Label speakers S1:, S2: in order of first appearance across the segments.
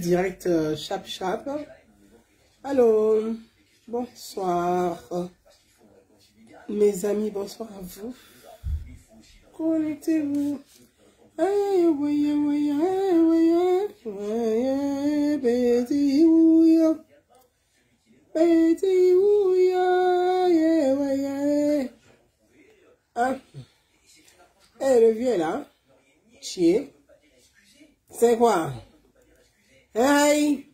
S1: direct chap chap. Allô, bonsoir. Mes amis, bonsoir à vous. Connectez-vous. Le vieux là, chier. C'est quoi? Hey!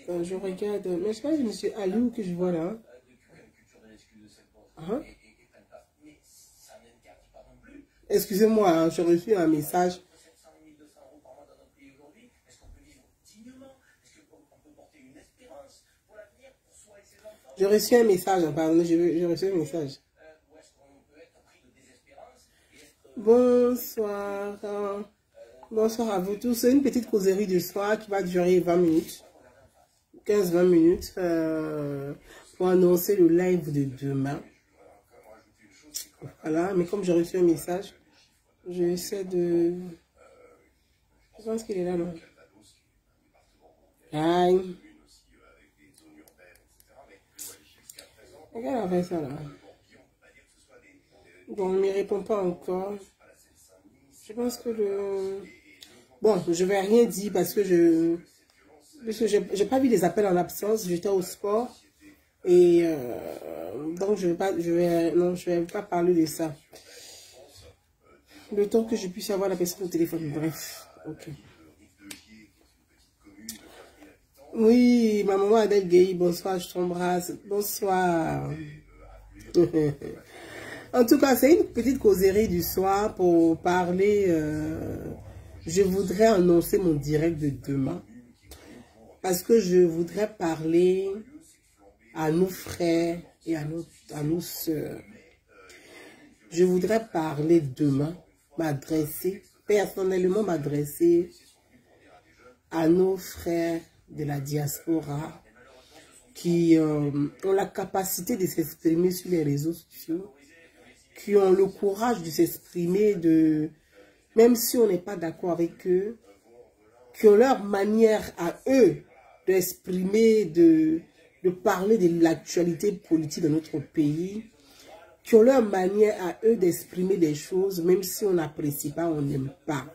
S1: Quand je regarde, mais je pense que monsieur Alou que je vois là. Hein? Excusez-moi, hein, j'ai reçu un message. J'ai reçu un message, pardon, j'ai reçu un message. Bonsoir. Bonsoir à vous tous. C'est une petite causerie du soir qui va durer 20 minutes. 15-20 minutes pour annoncer le live de demain. Voilà, mais comme j'ai reçu un message, j'essaie de... Je pense qu'il est là, non? Aïe. Regarde après ça, là. Bon, on ne me répond pas encore. Je pense que le... Bon, je vais rien dire parce que je... Parce que j'ai pas vu les appels en absence. J'étais au sport. Et donc, je vais pas parler de ça. Le temps que je puisse avoir la personne au téléphone. Bref, ok. Oui, ma maman Adèle Gueye, bonsoir, je t'embrasse. Bonsoir. En tout cas, c'est une petite causerie du soir pour parler. Je voudrais annoncer mon direct de demain. Parce que je voudrais parler à nos frères et à nos sœurs. Je voudrais parler demain, personnellement m'adresser à nos frères de la diaspora qui ont la capacité de s'exprimer sur les réseaux sociaux, qui ont le courage de s'exprimer, même si on n'est pas d'accord avec eux, qui ont leur manière à eux d'exprimer, de parler de l'actualité politique de notre pays, qui ont leur manière à eux d'exprimer des choses, même si on n'apprécie pas, on n'aime pas.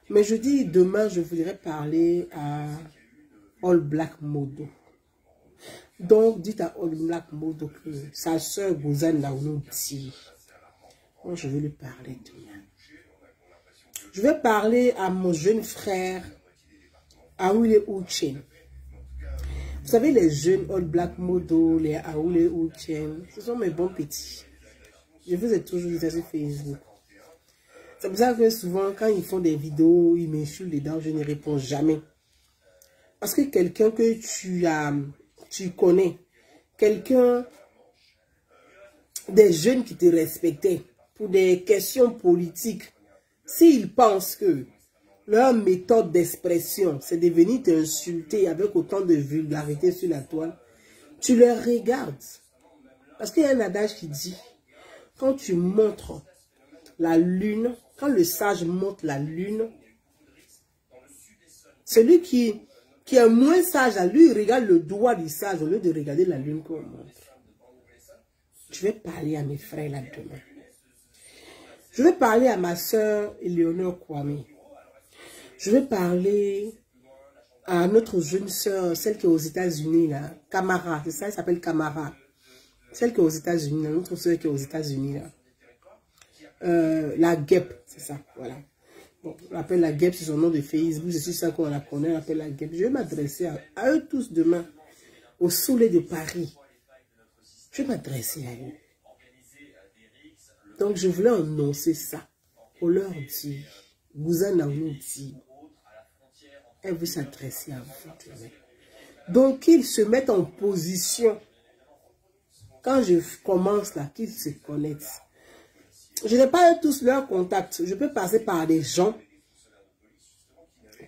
S1: Mais je dis, demain, je voudrais parler à All Black Modo. Donc, dites à All Black Modo que sa soeur Gouzane Naounou dit. Moi, je vais lui parler demain. Je vais parler à mon jeune frère, Aoulé Ouchen. Vous savez, les jeunes All Black Modo, les Aoulé Ouchen, ce sont mes bons petits. Je vous ai toujours dit ça sur Facebook. C'est pour ça que souvent, quand ils font des vidéos, ils m'insultent dedans, je ne réponds jamais. Parce que quelqu'un que tu connais, quelqu'un, des jeunes qui te respectaient pour des questions politiques, s'ils pensent que leur méthode d'expression, c'est de venir t'insulter avec autant de vulgarité sur la toile, tu les regardes. Parce qu'il y a un adage qui dit, quand tu montres la lune, quand le sage montre la lune, celui qui est moins sage, à lui, il regarde le doigt du sage au lieu de regarder la lune qu'on montre. Je vais parler à mes frères là demain. Je vais parler à ma soeur Éléonore Kwame. Je vais parler à notre jeune soeur, celle qui est aux États-Unis, là, Camara, c'est ça, elle s'appelle Camara. Celle qui est aux États-Unis, notre soeur qui est aux États-Unis, là. La Guêpe, c'est ça, voilà. Bon, on l'appelle la Guêpe, c'est son nom de Facebook, je suis sûr qu'on la connaît, on l'appelle la Guêpe. Je vais m'adresser à eux tous demain, au Soleil de Paris. Je vais m'adresser à eux. Donc, je voulais annoncer ça. On leur dit, Gouzane Naounou dit, elle veut s'adresser à vous. Donc, qu'ils se mettent en position. Quand je commence là, qu'ils se connaissent. Je n'ai pas tous leurs contacts. Je peux passer par des gens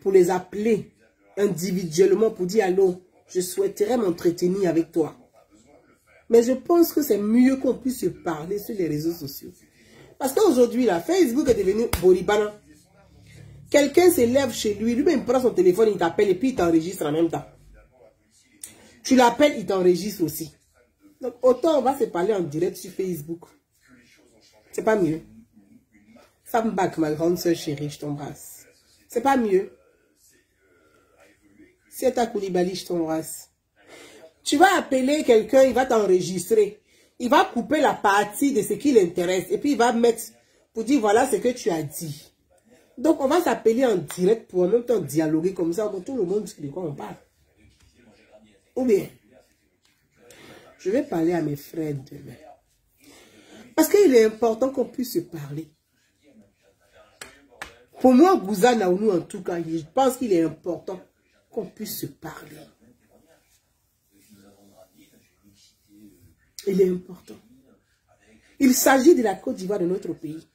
S1: pour les appeler individuellement pour dire allô, je souhaiterais m'entretenir avec toi. Mais je pense que c'est mieux qu'on puisse se parler sur les réseaux sociaux. Parce qu'aujourd'hui, là, Facebook est devenu Boribana. quelqu'un s'élève chez lui, lui-même prend son téléphone, il t'appelle et puis il t'enregistre en même temps. Tu l'appelles, il t'enregistre aussi. Donc, autant on va se parler en direct sur Facebook. C'est pas mieux. Femme back, ma grande soeur chérie, je t'embrasse. C'est pas mieux. C'est ta Koulibaly, je t'embrasse. Tu vas appeler quelqu'un, il va t'enregistrer. Il va couper la partie de ce qui l'intéresse. Et puis il va mettre pour dire voilà ce que tu as dit. Donc on va s'appeler en direct pour en même temps dialoguer comme ça. Pour tout le monde sait de quoi on parle. Ou bien, je vais parler à mes frères demain. Parce qu'il est important qu'on puisse se parler. Pour moi, Gouzana ou nous en tout cas, je pense qu'il est important qu'on puisse se parler. Il est important. Il s'agit de la Côte d'Ivoire, de notre pays.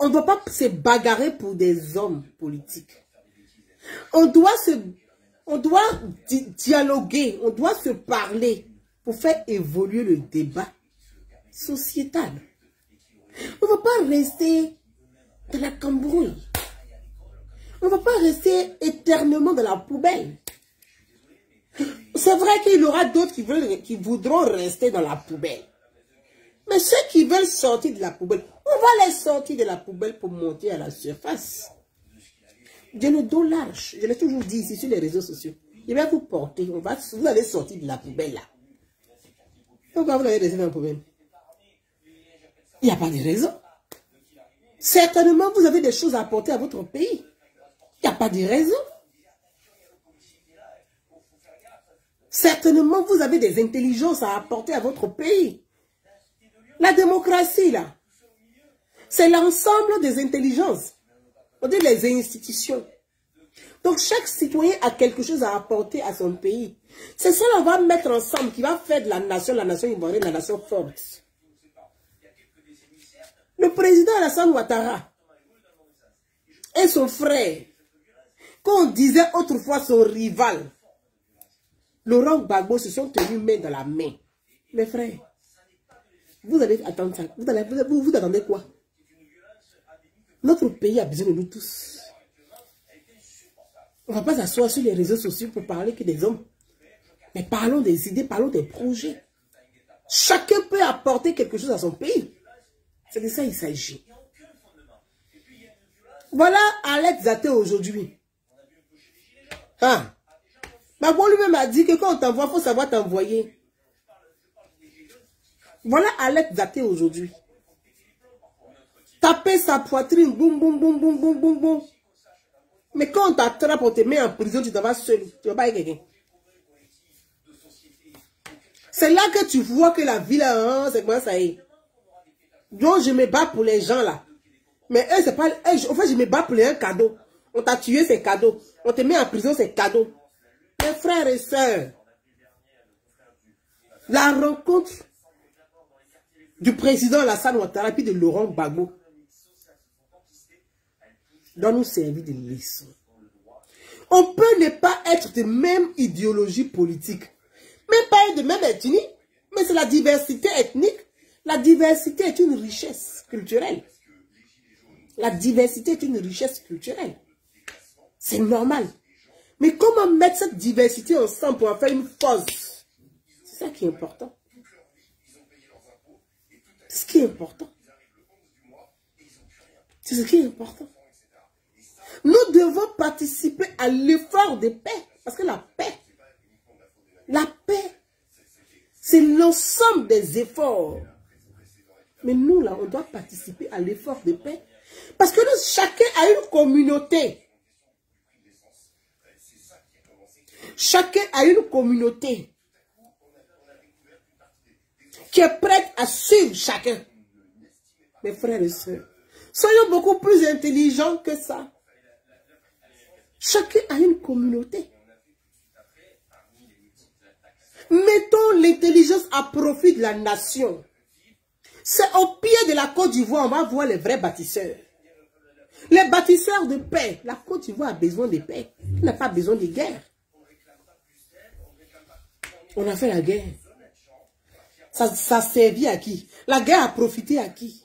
S1: On ne doit pas se bagarrer pour des hommes politiques. On doit dialoguer, on doit se parler pour faire évoluer le débat sociétal. On ne va pas rester dans la cambrouille. On ne va pas rester éternellement dans la poubelle. C'est vrai qu'il y aura d'autres qui voudront rester dans la poubelle. Mais ceux qui veulent sortir de la poubelle, on va les sortir de la poubelle pour monter à la surface. J'ai le dos large. Je l'ai toujours dit ici sur les réseaux sociaux. Je vais vous porter. Vous allez sortir de la poubelle là. Pourquoi vous allez rester dans la poubelle? Il n'y a pas de raison. Certainement, vous avez des choses à apporter à votre pays. Il n'y a pas de raison. Certainement, vous avez des intelligences à apporter à votre pays. La démocratie, là, c'est l'ensemble des intelligences. On dit les institutions. Donc, chaque citoyen a quelque chose à apporter à son pays. C'est ça qu'on va mettre ensemble qui va faire de la nation ivoirienne, la nation forte. Le président Alassane Ouattara et son frère, qu'on disait autrefois son rival, Laurent Gbagbo, se sont tenus main dans la main. Mes frères, vous allez attendre ça. Vous attendez quoi? Notre pays a besoin de nous tous. On ne va pas s'asseoir sur les réseaux sociaux pour parler que des hommes. Mais parlons des idées, parlons des projets. Chacun peut apporter quelque chose à son pays. C'est de ça qu'il s'agit. Voilà Alex Zaté aujourd'hui. Ah. Gbagbo lui-même a dit que quand on t'envoie, il faut savoir t'envoyer. Voilà Alex Zaté aujourd'hui. Taper sa poitrine, boum, boum, boum, boum, boum, boum, boum. Mais quand on t'attrape, on te met en prison, tu t'en vas seul. Tu ne vas pas avec quelqu'un. C'est là que tu vois que la vie là, c'est comment ça est. Donc je me bats pour les gens là. Mais eux, c'est pas... en fait, je me bats pour les cadeaux. On t'a tué, c'est cadeau. On te met en prison, c'est cadeau. Mes frères et sœurs, la rencontre du président Alassane Ouattara et de Laurent Gbagbo doit nous servir de leçon. On peut ne pas être de même idéologie politique, même pas de même ethnie, mais c'est la diversité ethnique. La diversité est une richesse culturelle. La diversité est une richesse culturelle. C'est normal. Mais comment mettre cette diversité ensemble pour en faire une force? C'est ça qui est important. C'est ce qui est important. C'est ce qui est important. Nous devons participer à l'effort de paix. Parce que la paix, c'est l'ensemble des efforts. Mais nous, là, on doit participer à l'effort de paix. Parce que nous, chacun a une communauté. Chacun a une communauté qui est prête à suivre chacun. Mes frères et sœurs, soyons beaucoup plus intelligents que ça. Chacun a une communauté. Mettons l'intelligence à profit de la nation. C'est au pied de la Côte d'Ivoire, on va voir les vrais bâtisseurs. Les bâtisseurs de paix. La Côte d'Ivoire a besoin de paix. Elle n'a pas besoin de guerre. On a fait la guerre. Ça servit à qui? La guerre a profité à qui?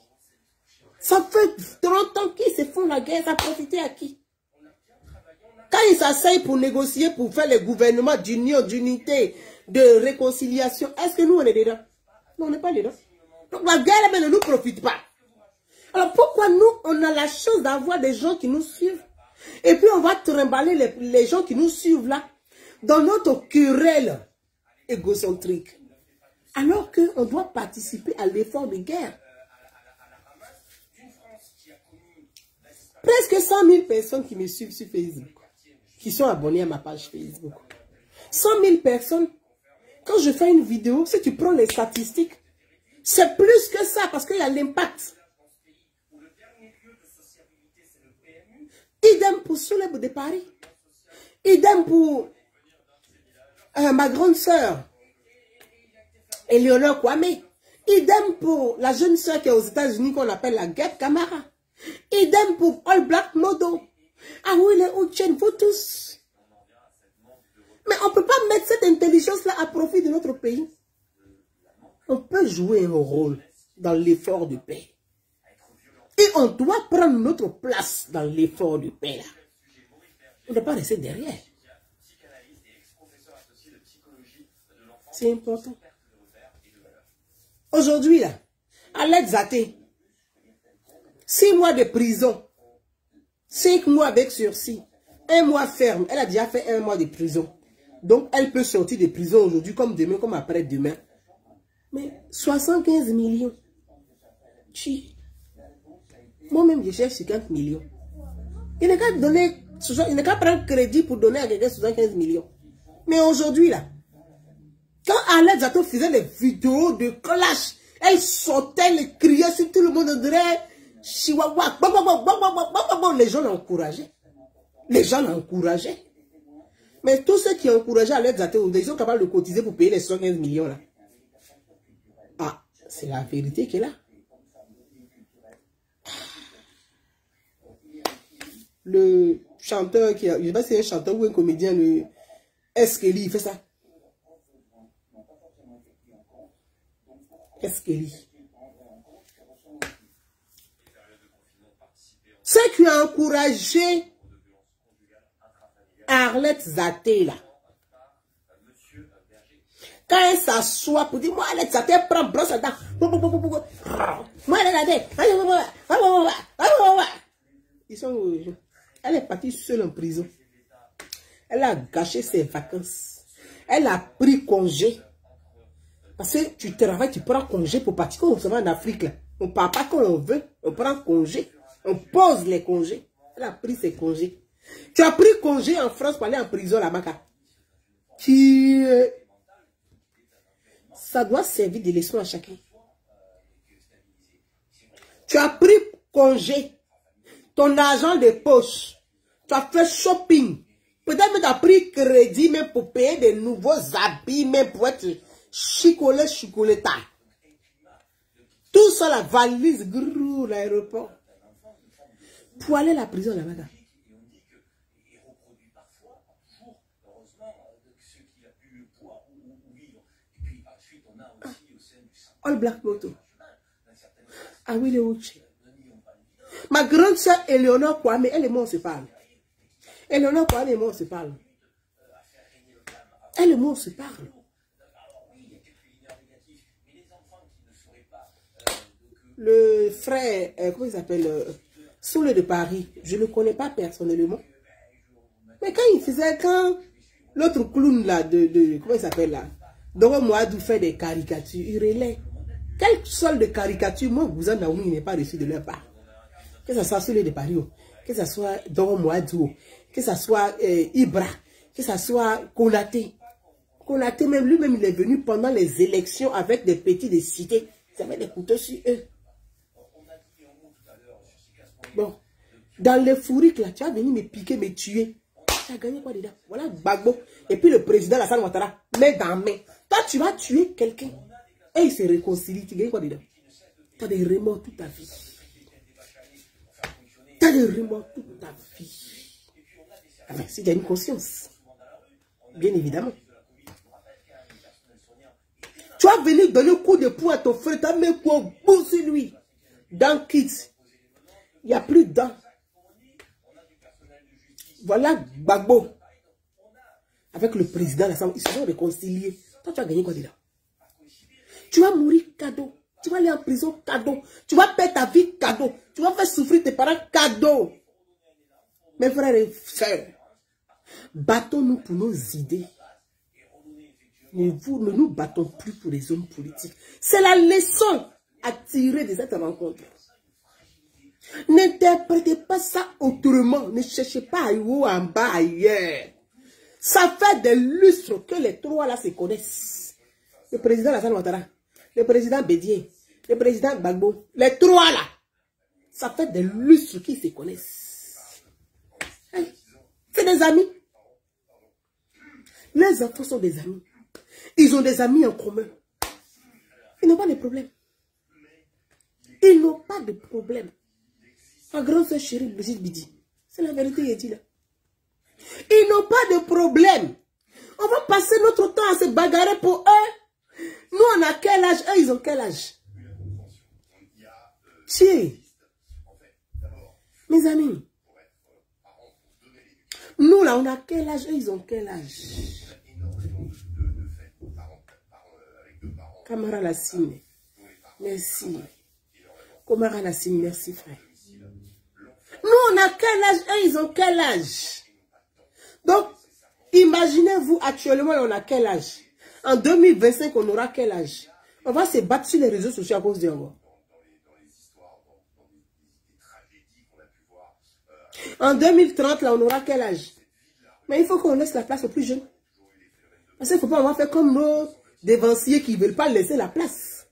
S1: Ça fait 30 ans qu'ils se font la guerre, ça a profité à qui? Quand ils s'asseyent pour négocier, pour faire les gouvernements d'union, d'unité, de réconciliation, est-ce que nous on est dedans? Non, on n'est pas dedans. Donc la guerre ne nous profite pas. Alors pourquoi nous, on a la chance d'avoir des gens qui nous suivent? Et puis on va trimballer les gens qui nous suivent là, dans notre querelle égocentrique. Alors qu'on doit participer à l'effort de guerre. Presque 100 000 personnes qui me suivent sur Facebook, qui sont abonnés à ma page Facebook. 100 000 personnes. Quand je fais une vidéo, si tu prends les statistiques, c'est plus que ça parce qu'il y a l'impact. Idem pour Soulèbe de Paris. Idem pour ma grande sœur, Eleonore Kwame. Idem pour la jeune sœur qui est aux États-Unis qu'on appelle la Gap Camara. Idem pour All Black Modo. Ah oui, les Oudjen, vous tous. Mais on ne peut pas mettre cette intelligence-là à profit de notre pays. On peut jouer un rôle dans l'effort de paix. Et on doit prendre notre place dans l'effort de paix là. On ne doit pas rester derrière. C'est important. Aujourd'hui là, Alex Zaté, 6 mois de prison, 5 mois avec sursis, 1 mois ferme. Elle a déjà fait 1 mois de prison. Donc elle peut sortir de prison aujourd'hui comme demain, comme après-demain. Mais 75 millions. Moi-même, je cherche 50 millions. Il n'est qu'à donner, il n'est qu'à prendre crédit pour donner à quelqu'un 75 millions. Mais aujourd'hui, là, quand Alex Zaté faisait les vidéos de clash, elle sautait, elle criait sur tout le monde, on dirait Chihuahua. Les gens l'encourageaient. Les gens l'encourageaient. Mais tous ceux qui ont encouragé Alex Zaté, ils sont capables de cotiser pour payer les 75 millions, là. Ah, c'est la vérité qui est là. Le chanteur qui a, je ne sais pas si c'est un chanteur ou un comédien, le Eskeli, il fait ça. Eskeli. Ceux qui ont encouragé Arlette Zaté là. Quand elle s'assoit pour dire, moi, Arlette Zaté prend brosse à dents. Moi, elle ils sont. Elle est partie seule en prison. Elle a gâché ses vacances. Elle a pris congé. Parce que tu travailles, tu prends congé pour partir. Quand on se va en Afrique, là, on ne part pas quand on veut. On prend congé. On pose les congés. Elle a pris ses congés. Tu as pris congé en France pour aller en prison là-bas. Ça doit servir de leçon à chacun. Tu as pris congé. Ton argent de poche, tu as fait shopping. Peut-être que tu as pris crédit même pour payer de nouveaux habits, même pour être chocolata. Tout ça, la valise, grrr, l'aéroport. Pour aller à la prison là-bas. All Black Moto. Ah oui, les autres. Ma grande soeur Eleonore Kwame, elle et moi on se parle. Eleonore Kwame et moi on se parle. Elle et moi on se parle. Le frère, comment il s'appelle, Soule de Paris, je ne le connais pas personnellement. Mais quand l'autre clown là, comment il s'appelle là, Doro Moadou fait des caricatures, il relaie. Quelle sorte de caricature, moi, Gouzan Naoumi, il n'est pas reçu de leur part. Que ce soit Soule de Paris, que ce soit Doro Moadou, que ce soit Ibra, que ce soit Konaté. Konaté, même lui-même, il est venu pendant les élections avec des petits de cité. Ils avaient des couteaux sur eux. Bon, dans les fourriques là, tu vas venir me piquer, me tuer. Tu as gagné quoi dedans? Voilà Gbagbo. Et puis le président Alassane Ouattara, main dans main. Toi, tu vas tuer quelqu'un. Et il se réconcilie. Tu gagnes quoi dedans? Tu as des remords toute ta vie. Tu as des remords toute ta vie. Enfin, si tu as une conscience. Bien évidemment. Tu vas venir donner un coup de poing à ton frère. Tu as mis quoi au bout sur lui. Dans Kids. Il n'y a plus de dents. Voilà Gbagbo. Avec le président, ils se sont réconciliés. Toi, tu as gagné quoi déjà? Tu vas mourir cadeau. Tu vas aller en prison cadeau. Tu vas perdre ta vie cadeau. Tu vas faire souffrir tes parents cadeau. Mes frères et sœurs, battons-nous pour nos idées. Ne nous battons plus pour les hommes politiques. C'est la leçon à tirer de cette rencontre. N'interprétez pas ça autrement. Ne cherchez pas ailleurs, en bas, ailleurs. Ça fait des lustres que les trois là se connaissent. Le président Alassane Ouattara, le président Bédié, le président Gbagbo, les trois là. Ça fait des lustres qu'ils se connaissent. C'est des amis. Les enfants sont des amis. Ils ont des amis en commun. Ils n'ont pas de problème. Ils n'ont pas de problème. Ma grande soeur chérie, Brigitte Bidi, c'est la vérité qu'il dit là. Ils n'ont pas de problème. On va passer notre temps à se bagarrer pour eux. Nous, on a quel âge? Eux, ils ont quel âge? Tiens. Mes amis. Nous, là, on a quel âge? Eux, ils ont quel âge? Kamara Lassine. Merci. Kamara Lassine, merci, frère. Nous, on a quel âge? Eux, ils ont quel âge? Donc, imaginez-vous, actuellement, on a quel âge? En 2025, on aura quel âge? On va se battre sur les réseaux sociaux à cause de eux. En 2030, là, on aura quel âge? Mais il faut qu'on laisse la place aux plus jeunes. Parce qu'il ne faut pas avoir fait comme nos dévanciers qui ne veulent pas laisser la place.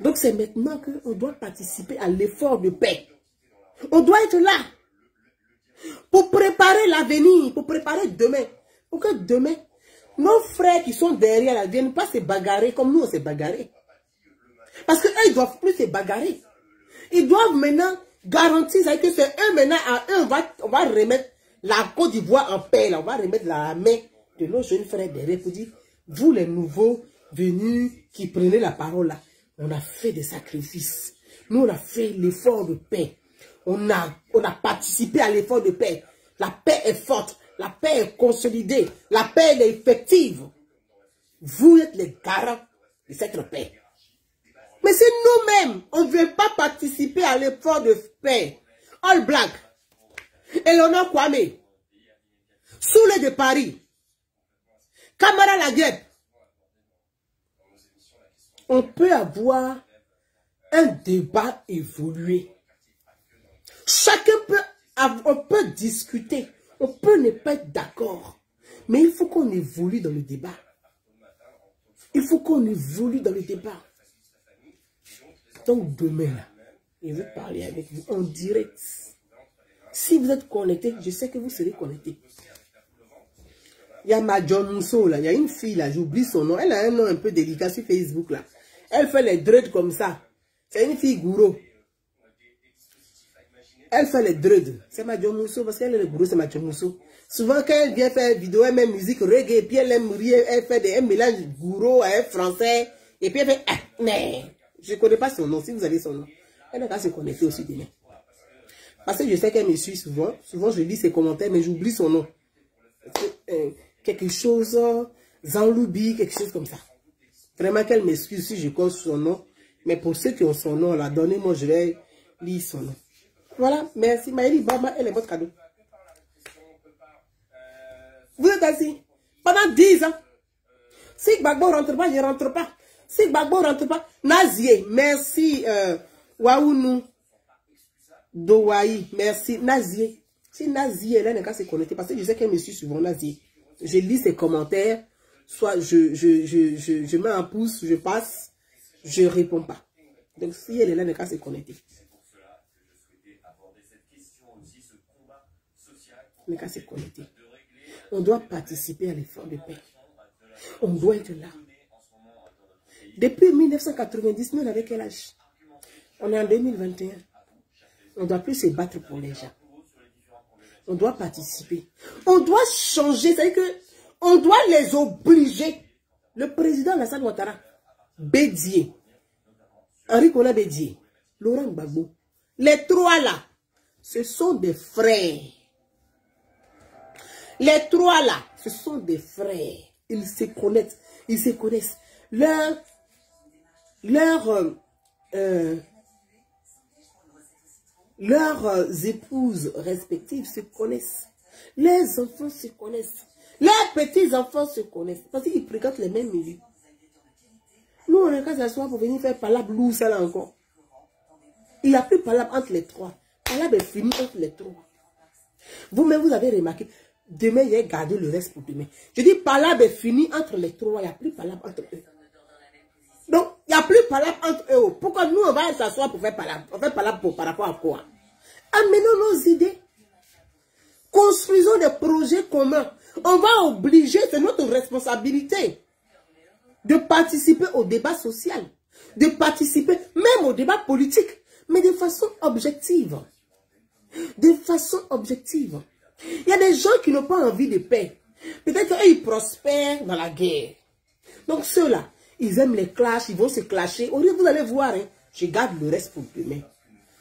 S1: Donc, c'est maintenant qu'on doit participer à l'effort de paix. On doit être là. Pour préparer l'avenir, pour préparer demain. Pour que demain, nos frères qui sont derrière là, ne viennent pas se bagarrer comme nous on s'est bagarré. Parce qu'eux, ils ne doivent plus se bagarrer. Ils doivent maintenant garantir que c'est eux maintenant, à eux, on va remettre la Côte d'Ivoire en paix. Là. On va remettre la main de nos jeunes frères derrière pour dire, vous les nouveaux venus qui prenez la parole là, on a fait des sacrifices. Nous, on a fait l'effort de paix. On a participé à l'effort de paix. La paix est forte. La paix est consolidée. La paix est effective. Vous êtes les garants de cette paix. Mais si nous-mêmes, on ne veut pas participer à l'effort de paix, All Black, Eleonore Kwame, Soule de Paris, Kamara Laguerre, on peut avoir un débat évolué. Chacun peut, on peut discuter, on peut ne pas être d'accord, mais il faut qu'on évolue dans le débat. Il faut qu'on évolue dans le débat. Donc demain, là, je vais parler avec vous en direct. Si vous êtes connectés, je sais que vous serez connectés. Il y a Madjon Mousso, là, il y a une fille, là, j'oublie son nom, elle a un nom un peu délicat sur Facebook, là. Elle fait les dreads comme ça. C'est une fille gourou. Elle fait les dreads. C'est Madjon Mousso, parce qu'elle est le gourou, c'est Madjon Mousso. Souvent, quand elle vient faire vidéo, elle met musique reggae, puis elle aime rire, elle fait un mélange gourou à un français, et puis elle fait, mais je ne connais pas son nom, si vous avez son nom. Elle n'a qu'à se connecter aussi demain. Parce que je sais qu'elle me suit souvent. Souvent, je lis ses commentaires, mais j'oublie son nom. Quelque chose, Zanloubi, quelque chose comme ça. Vraiment qu'elle m'excuse si je cause son nom. Mais pour ceux qui ont son nom, là, donnez-moi, je vais lire son nom. Voilà, merci. Maëlie Bama, elle est votre cadeau. Vous êtes assis pendant 10 ans. Si Gbagbo ne rentre pas, je ne rentre pas. Si Gbagbo ne rentre pas, Nazié, merci. Waounou, Douaï, merci. Nazié. Si Nazié, elle n'a qu'à se connecter, parce que je sais qu'elle me suit souvent, Nazié. Je lis ses commentaires, soit je mets un pouce, je passe, je ne réponds pas. Donc si elle est là, elle n'a qu'à se connecter. Elle n'a qu'à se connecter. On doit participer à l'effort de paix. On doit être là. Depuis 1990, nous, on avait quel âge? On est en 2021. On ne doit plus se battre pour les gens. On doit participer. On doit changer. C'est-à-dire qu'on doit les obliger. Le président Alassane Ouattara, Bédié, Henri Konan Bédié, Laurent Gbagbo, les trois là, ce sont des frères. Les trois là, ce sont des frères. Ils se connaissent. Ils se connaissent. Leurs épouses respectives se connaissent. Les enfants se connaissent. Les petits-enfants se connaissent. Parce qu'ils fréquentent les mêmes milieux. Nous, on est qu'à s'asseoir pour venir faire palabre lourd, ça là encore. Il n'y a plus palabre entre les trois. Palabre est fini entre les trois. Vous-même, vous avez remarqué, demain, il y a gardé le reste pour demain. Je dis, palabre est fini entre les trois. Il n'y a plus palabre entre eux. Donc, il n'y a plus palabre entre eux. Pourquoi nous, on va s'asseoir pour faire palabre? On fait palabre par rapport à quoi? Amenons nos idées. Construisons des projets communs. On va obliger, c'est notre responsabilité, de participer au débat social, de participer même au débat politique, mais de façon objective. De façon objective. Il y a des gens qui n'ont pas envie de paix. Peut-être qu'ils prospèrent dans la guerre. Donc ceux-là, ils aiment les clashs, ils vont se clasher. Au lieu, vous allez voir, hein, je garde le reste pour demain.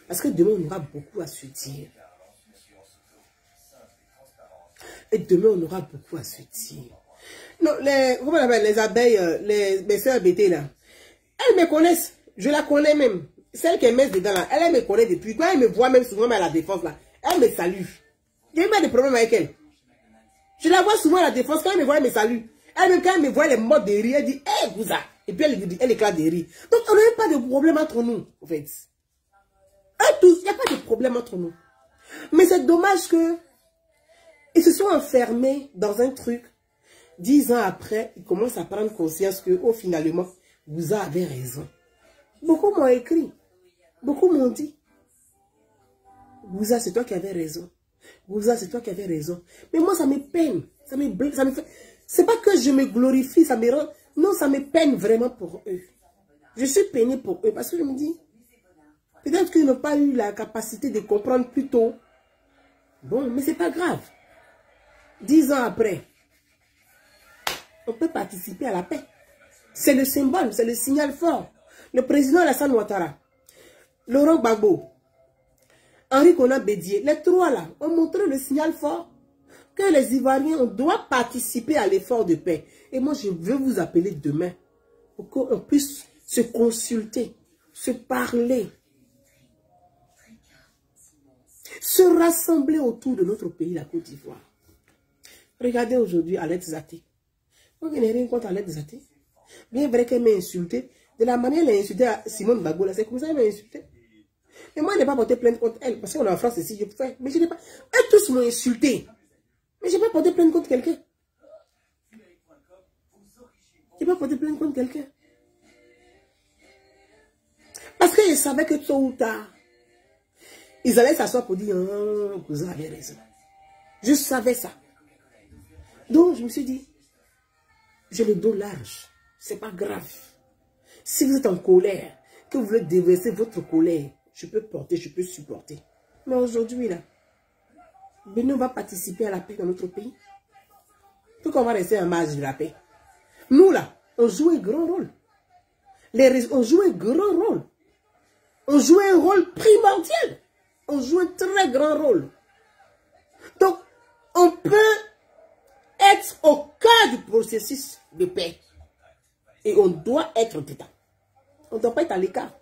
S1: Parce que demain, on aura beaucoup à se dire. Et demain, on aura beaucoup à se dire. Non, comment on appelle les abeilles, mes soeurs BT là, elles me connaissent. Je la connais même. Celle qui est mise dedans là, elle me connaît depuis. Quand elle me voit même souvent à la défense là, elle me salue. Il n'y a pas de problème avec elle. Je la vois souvent à la défense, quand elle me voit, elle me salue. Elle, quand elle me voit, elle est morte de rire, elle dit, hé, Gouza. Et puis elle éclate de rire. Donc on n'a pas de problème entre nous, en fait. Il n'y a pas de problème entre nous. Mais c'est dommage que ils se sont enfermés dans un truc. 10 ans après, ils commencent à prendre conscience que, oh, finalement, vous avez raison. Beaucoup m'ont écrit. Beaucoup m'ont dit. Gouza, c'est toi qui avais raison. Gouza, c'est toi qui avais raison. Mais moi, ça me peine. Ça me fait. C'est pas que je me glorifie, ça me rend. Non, ça me peine vraiment pour eux. Je suis peinée pour eux parce que je me dis, peut-être qu'ils n'ont pas eu la capacité de comprendre plus tôt. Bon, mais c'est pas grave. 10 ans après, on peut participer à la paix. C'est le symbole, c'est le signal fort. Le président Alassane Ouattara, Laurent Gbagbo, Henri Konan Bédié, les trois là, ont montré le signal fort que les Ivoiriens, on doit participer à l'effort de paix. Et moi, je veux vous appeler demain pour qu'on puisse se consulter, se parler, se rassembler autour de notre pays, la Côte d'Ivoire. Regardez aujourd'hui Alet Zaté. Moi, je n'ai rien contre Alet Zaté. Bien vrai qu'elle m'a insulté. De la manière qu'elle a insulté à Simone Bagbo, c'est comme ça qu'elle m'a insulté. Mais moi, je n'ai pas porté plainte contre elle. Parce qu'on est en France ici, je peux faire. Mais je n'ai pas. Eux tous m'ont insulté. Mais je n'ai pas porté plainte contre quelqu'un. Je n'ai pas porté plainte contre quelqu'un. Parce que je savais que tôt ou tard, ils allaient s'asseoir pour dire, oh, vous avez raison. Je savais ça. Donc, je me suis dit, j'ai le dos large. C'est pas grave. Si vous êtes en colère, que vous voulez déverser votre colère, je peux porter, je peux supporter. Mais aujourd'hui, là, Bénin va participer à la paix dans notre pays. Pourquoi on va rester en marge de la paix? Nous, là, on joue un grand rôle. On joue un grand rôle. On joue un rôle primordial. On joue un très grand rôle. Donc, on peut être au cœur du processus de paix. Et on doit être dedans. On ne doit pas être à l'écart.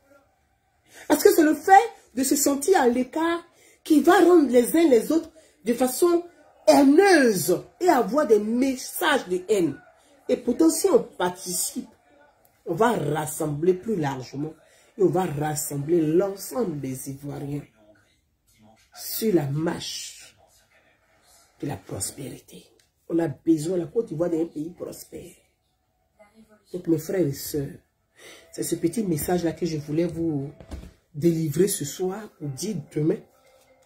S1: Parce que c'est le fait de se sentir à l'écart qui va rendre les uns les autres de façon haineuse et avoir des messages de haine. Et pourtant, si on participe, on va rassembler plus largement et on va rassembler l'ensemble des Ivoiriens sur la marche de la prospérité. On a besoin, la Côte d'Ivoire, d'un pays prospère. Donc, mes frères et sœurs, c'est ce petit message-là que je voulais vous délivrer ce soir pour dire demain.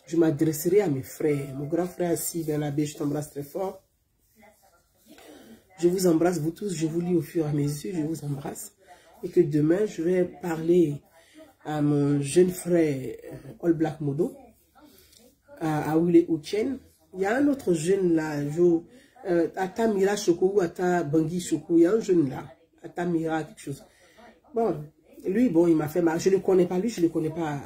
S1: Je m'adresserai à mes frères. Mon grand frère assis vers la baie, je t'embrasse très fort. Je vous embrasse, vous tous. Je vous lis au fur et à mesure. Je vous embrasse. Et que demain, je vais parler à mon jeune frère All Black Modo, à Oulé Ochen. Il y a un autre jeune là, Ata Mira Choko ou Ata Bangui Choko. Il y a un jeune là, Ata Mira quelque chose. Bon, Lui, bon, il m'a fait mal. Je ne le connais pas, lui, je ne le connais pas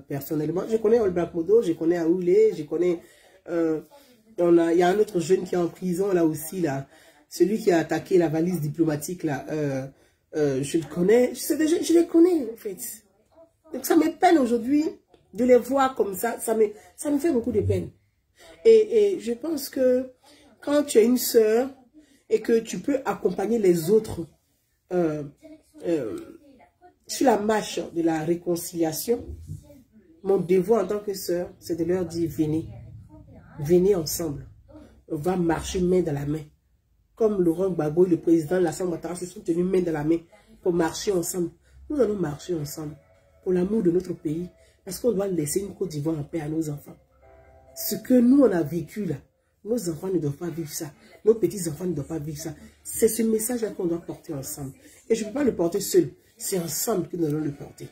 S1: personnellement. Je connais Olbak Modo, je connais Aoulé, je connais... il y a un autre jeune qui est en prison, là aussi, là. Celui qui a attaqué la valise diplomatique, là. Je le connais. Je les connais, en fait. Donc, ça me peine aujourd'hui de les voir comme ça. Ça me fait beaucoup de peine. Et je pense que quand tu es une sœur et que tu peux accompagner les autres sur la marche de la réconciliation, mon devoir en tant que sœur, c'est de leur dire, venez. Venez ensemble. On va marcher main dans la main. Comme Laurent Gbagbo et le président de l'Assemblée Ouattara se sont tenus main dans la main pour marcher ensemble. Nous allons marcher ensemble pour l'amour de notre pays. Parce qu'on doit laisser une Côte d'Ivoire en paix à nos enfants. Ce que nous, on a vécu là, nos enfants ne doivent pas vivre ça. Nos petits-enfants ne doivent pas vivre ça. C'est ce message-là qu'on doit porter ensemble. Et je ne peux pas le porter seul. C'est ensemble que nous allons le porter.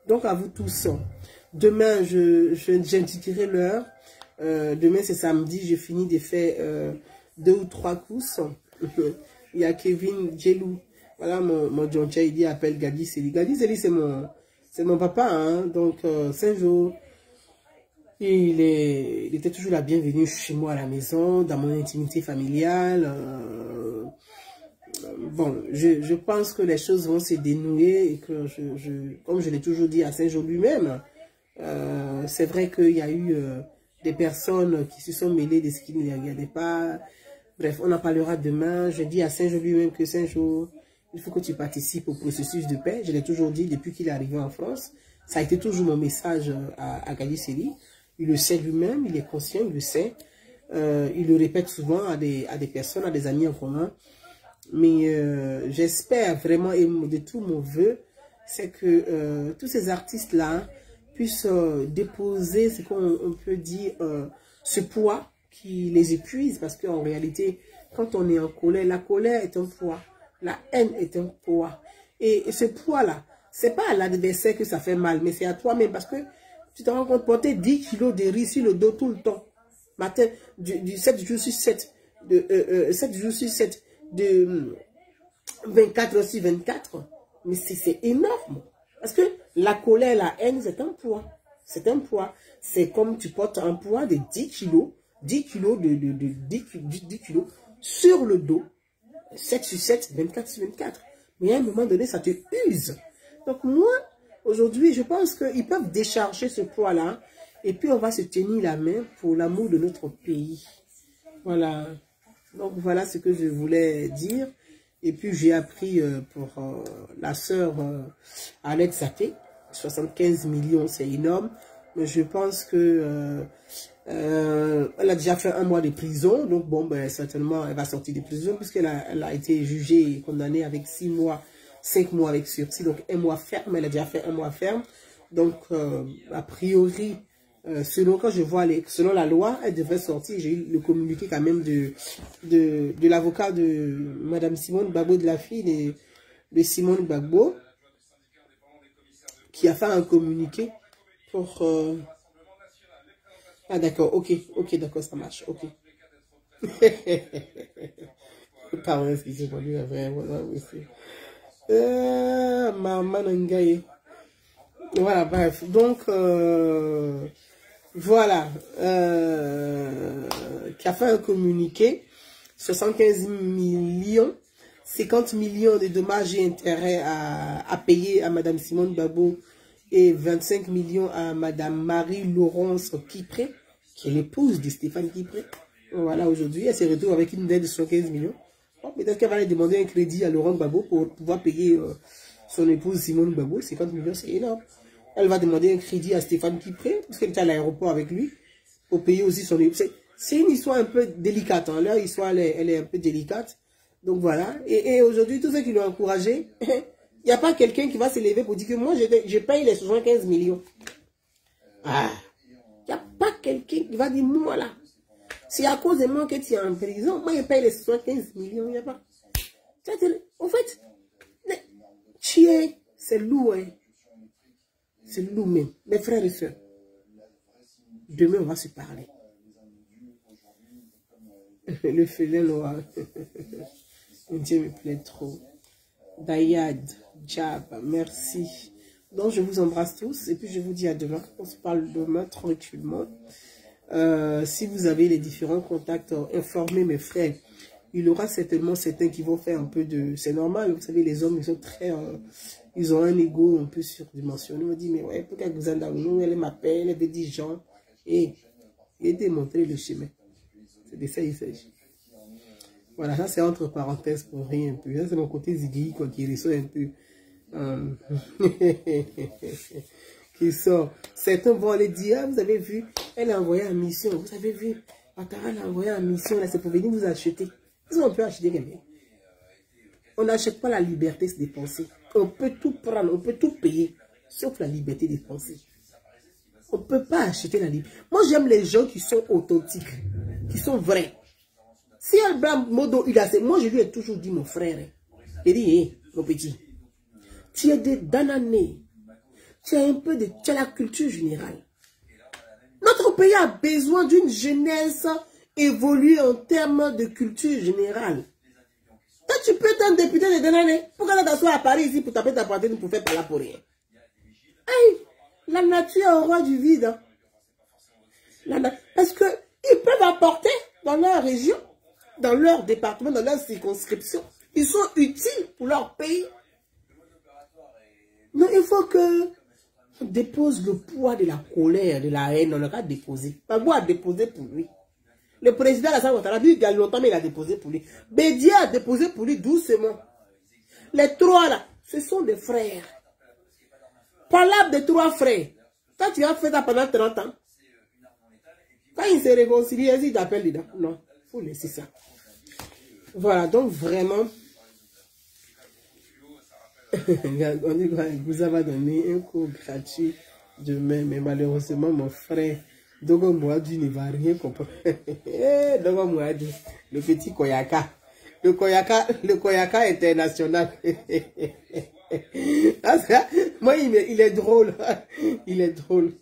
S1: Donc à vous tous, demain, j'indiquerai l'heure. Demain, c'est samedi, je finis de faire 2 ou 3 courses. Il y a Kevin Djelou. Voilà, mon John Chaidi appelle Gadi Seli. Gadi Seli, c'est mon papa. Hein? Donc, 5 jours. Il était toujours la bienvenue chez moi à la maison, dans mon intimité familiale. Bon, je pense que les choses vont se dénouer et que, comme je l'ai toujours dit à Saint-Jean lui-même, c'est vrai qu'il y a eu des personnes qui se sont mêlées de ce qui ne les regardait pas. Bref, on en parlera demain. Je dis à Saint-Jean lui-même que Saint-Jean, il faut que tu participes au processus de paix. Je l'ai toujours dit depuis qu'il est arrivé en France. Ça a été toujours mon message à Gadi Seli. Il le sait lui-même, il est conscient, il le sait. Il le répète souvent à des personnes, à des amis en commun. Mais j'espère vraiment, et de tout mon vœu, c'est que tous ces artistes-là puissent déposer ce qu'on peut dire, ce poids qui les épuise. Parce qu'en réalité, quand on est en colère, la colère est un poids. La haine est un poids. Et ce poids-là, c'est pas à l'adversaire que ça fait mal, mais c'est à toi-même. Parce que tu te rends compte, porter 10 kilos de riz sur le dos tout le temps. Matin, du 7 jours sur 7, 7 jours sur 7, de 24 heures sur 24. Mais c'est énorme. Parce que la colère, la haine, c'est un poids. C'est un poids. C'est comme tu portes un poids de 10 kilos, 10 kilos 10 kilos sur le dos. 7 sur 7, 24 sur 24. Mais à un moment donné, ça te use. Donc moi, aujourd'hui, je pense qu'ils peuvent décharger ce poids-là. Et puis, on va se tenir la main pour l'amour de notre pays. Voilà. Donc, voilà ce que je voulais dire. Et puis, j'ai appris pour la sœur Alex Saté. 75 millions, c'est énorme. Mais je pense que elle a déjà fait 1 mois de prison. Donc, bon, ben, certainement, elle va sortir de prison puisqu'elle a été jugée et condamnée avec 6 mois. 5 mois avec sursis, donc 1 mois ferme. Elle a déjà fait 1 mois ferme. Donc, a priori, selon quand je vois selon la loi, elle devrait sortir. J'ai eu le communiqué quand même de l'avocat de Madame Simone Gbagbo, de la fille de Simone Gbagbo, qui a fait un communiqué pour... Ah d'accord, ok, d'accord, ça marche, ok. Pardon, excusez-moi, lui, vraiment, aussi. Maman Ngaye. Voilà, bref. Donc, voilà. Qui a fait un communiqué. 75 millions. 50 millions de dommages et intérêts à payer à Madame Simone Gbagbo. Et 25 millions à Madame Marie-Laurence Kipré, qui est l'épouse de Stéphane Kipré. Voilà, aujourd'hui, elle se retrouve avec une dette de 75 millions. Bon, peut-être qu'elle va aller demander un crédit à Laurent Gbagbo pour pouvoir payer son épouse Simone Gbagbo. 50 millions, c'est énorme. Elle va demander un crédit à Stéphane Kipré, parce qu'elle est à l'aéroport avec lui, pour payer aussi son épouse. C'est une histoire un peu délicate. Hein. Leur histoire, elle est un peu délicate. Donc voilà. Et aujourd'hui, tous ceux qui l'ont encouragé, il n'y a pas quelqu'un qui va se lever pour dire que moi, je paye les 75 millions. Ah. Il n'y a pas quelqu'un qui va dire, moi là. C'est à cause de moi que tu es en prison. Moi, je paye les 75 millions. Il n'y a pas. En fait, c'est lourd. Hein. C'est lourd même. Mes frères et sœurs. Demain, on va se parler. Le félin noir. Dieu me plaît trop. Dayad. Jab, merci. Donc, je vous embrasse tous et puis je vous dis à demain. On se parle demain tranquillement. Si vous avez les différents contacts, informez mes frères. Il y aura certainement certains qui vont faire un peu de... C'est normal, vous savez, les hommes, ils sont très... ils ont un ego un peu surdimensionné. On me dit, mais ouais, pourquoi vous êtes dans nous, elle m'appelle, elle veut dire Jean. Et il démontrer le chemin. C'est de ça il s'agit. Voilà, ça c'est entre parenthèses pour rien un peu. Ça c'est mon côté zigui, quoi, qui ressort un peu. Qui sort. Certains vont aller dire, ah, vous avez vu, elle a envoyé en mission. Vous avez vu, Ouattara l'a envoyé en mission, là, c'est pour venir vous acheter. On peut acheter quelqu'un. On n'achète pas la liberté de penser. On peut tout prendre, on peut tout payer, sauf la liberté de penser. On ne peut pas acheter la liberté. Moi, j'aime les gens qui sont authentiques, qui sont vrais. Si un blanc modo, il a... Moi, je lui ai toujours dit, mon frère, il dit, hey, mon petit, tu es des dananés. Tu as un peu de... Tu as la culture générale. Notre pays a besoin d'une jeunesse évoluée en termes de culture générale. Toi, tu peux être un député de dananés. Pourquoi tu t'assois à Paris ici pour taper ta poitrine pour faire par là pour rien? Hey, la nature est au roi du vide. Parce qu'ils peuvent apporter dans leur région, dans leur département, dans leur circonscription. Ils sont utiles pour leur pays. Non, il faut que on dépose le poids de la colère, de la haine. On n'a qu'à déposer. Pas à déposer pour lui. Le président Alassane Ouattara, lui, il y a longtemps, mais il a déposé pour lui. Bédia a déposé pour lui doucement. Les trois là, ce sont des frères. Parlable de trois frères. Quand tu as fait ça pendant 30 ans, quand il se réconcilie, il t'appelle dedans. Non, il faut laisser ça. Voilà, donc vraiment, on dit que vous avez donné un cours gratuit demain, mais malheureusement, mon frère, Dogo Mouadou ne va rien comprendre. Dogo Mouadou, le petit Koyaka. Le Koyaka international. Moi, il est drôle. Il est drôle.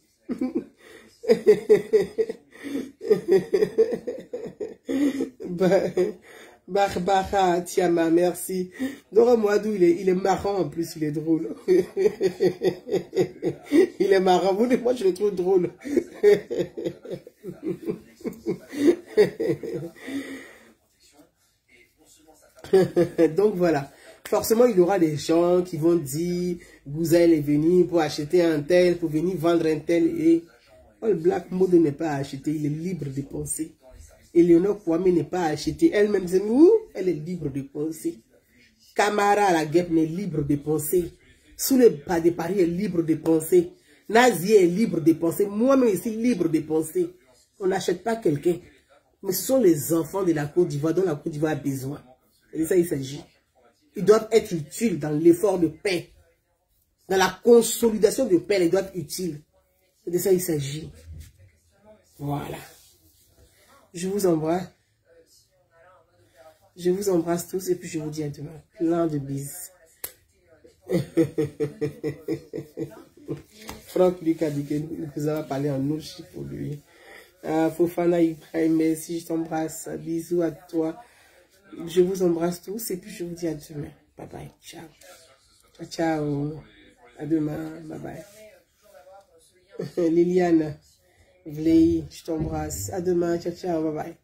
S1: Barbara Tiama, merci. Dora Mouadou, il est marrant en plus, il est drôle. Il est marrant, moi je le trouve drôle. Donc voilà, forcément il y aura des gens qui vont dire, vous allez venir pour acheter un tel, pour venir vendre un tel, et All Black Mode n'est pas acheté, il est libre de penser. Eleonore Kwame n'est pas achetée. Elle-même, c'est nous, elle est libre de penser. Camara la guêpe est libre de penser. Sous le pas de Paris est libre de penser. Nazi est libre de penser. Moi-même ici libre de penser. On n'achète pas quelqu'un. Mais ce sont les enfants de la Côte d'Ivoire dont la Côte d'Ivoire a besoin. Et de ça il s'agit. Ils doivent être utiles dans l'effort de paix. Dans la consolidation de paix, ils doivent être utiles. Et de ça il s'agit. Voilà. Je vous embrasse. Je vous embrasse tous et puis je vous dis à demain. Plein de bises. Franck Lucas dit que vous avez parlé en ouchi pour lui. Fofana Ibrahim, merci, je t'embrasse. Bisous à toi. Je vous embrasse tous et puis je vous dis à demain. Bye bye. Ciao. Ciao, ciao. À demain. Bye bye. Liliane. Vlei, je t'embrasse. À demain. Ciao, ciao. Bye bye.